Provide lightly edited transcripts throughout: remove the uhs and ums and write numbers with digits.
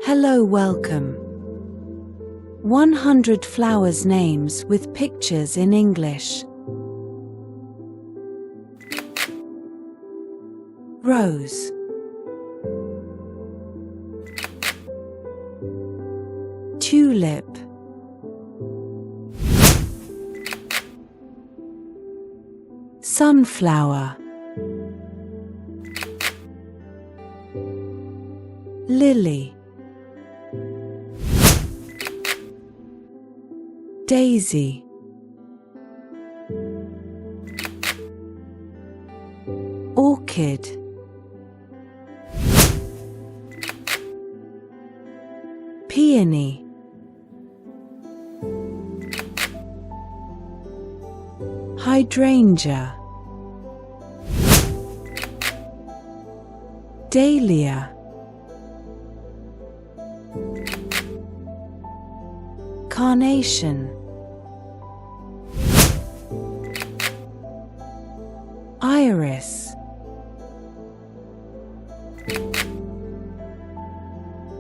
Hello, welcome. 100 flowers names with pictures in English. Rose, tulip, sunflower, lily, daisy, orchid, peony, hydrangea, dahlia, carnation, iris,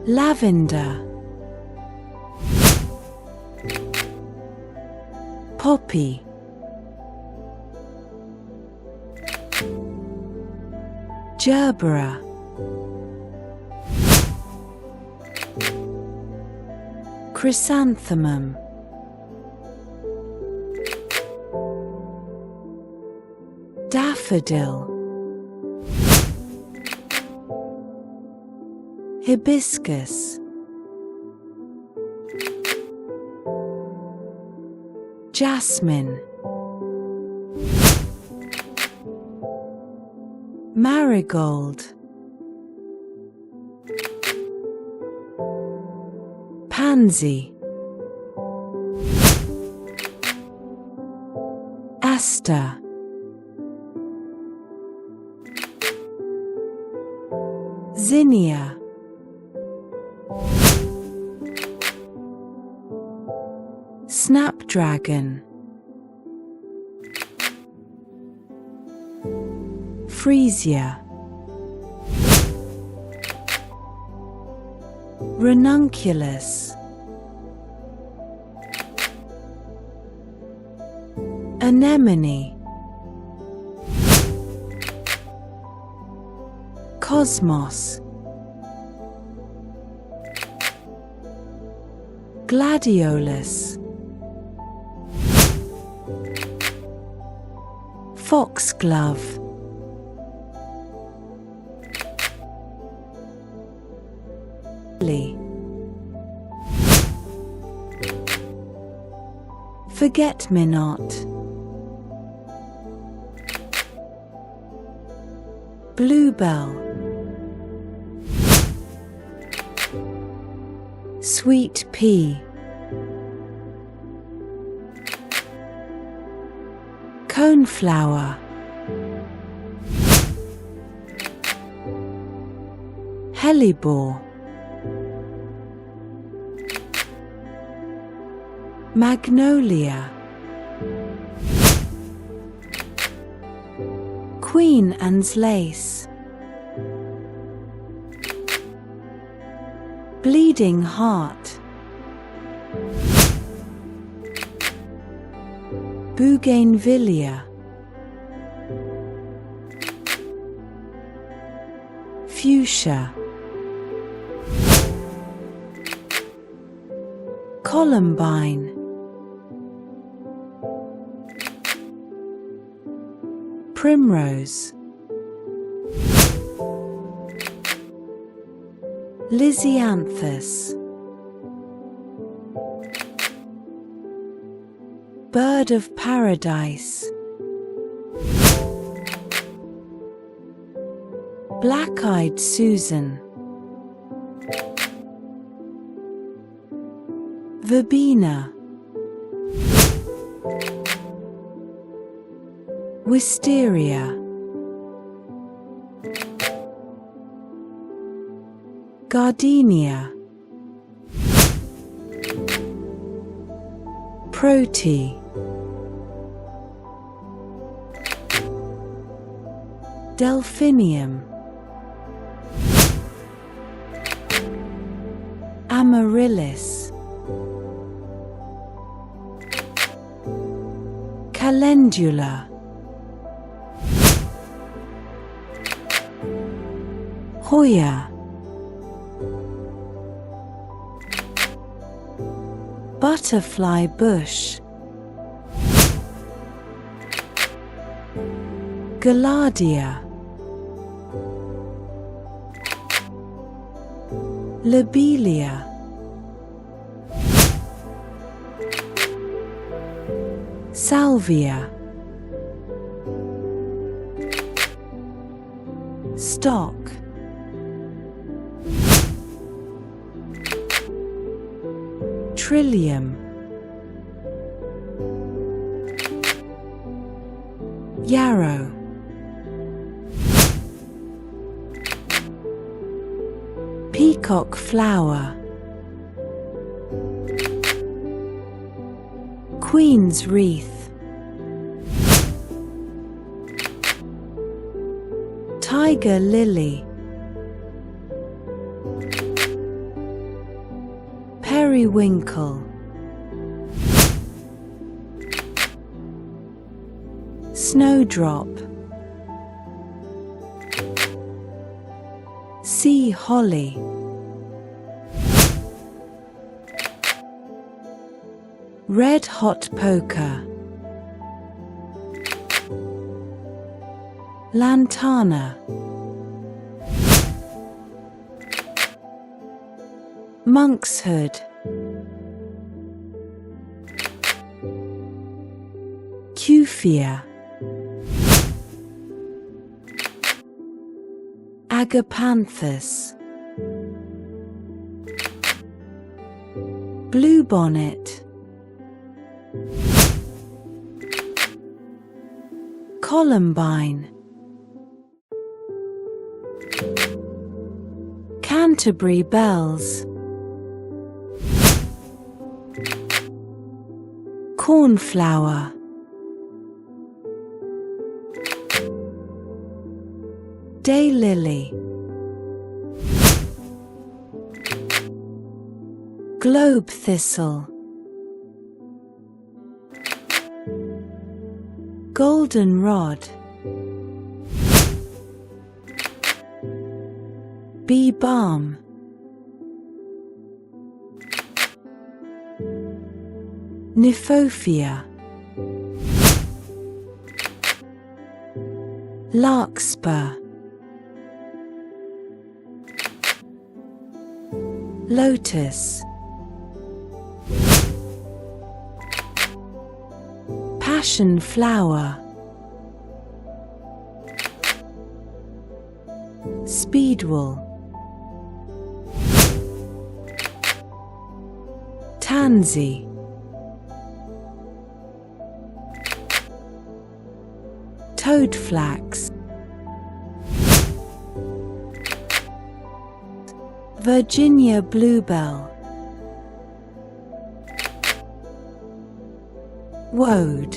lavender, poppy, gerbera, chrysanthemum, daffodil, hibiscus, jasmine, marigold, pansy, aster, zinnia, snapdragon, freesia, ranunculus, anemone, cosmos, gladiolus, foxglove, lily, forget-me-not, bluebell, sweet pea, coneflower, hellebore, magnolia, Queen Anne's lace, bleeding heart, bougainvillea, fuchsia, columbine, primrose, lisianthus, bird of paradise, black-eyed Susan, verbena, wisteria, gardenia, protea, delphinium, amaryllis, calendula, Hoya, butterfly bush, Gaillardia, Lobelia, Salvia, stock, Trillium, yarrow, peacock flower, queen's wreath, tiger lily, periwinkle, snowdrop, sea holly, red hot poker, lantana, monkshood, Cuphea, agapanthus, bluebonnet, columbine, Canterbury bells, cornflower, daylily, globe thistle, goldenrod, bee balm, Nymphophea, larkspur, lotus, passion flower, speedwell, tansy, toadflax, Virginia bluebell, woad,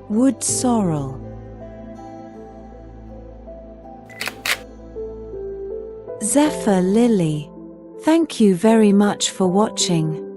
wood sorrel, zephyr lily. Thank you very much for watching.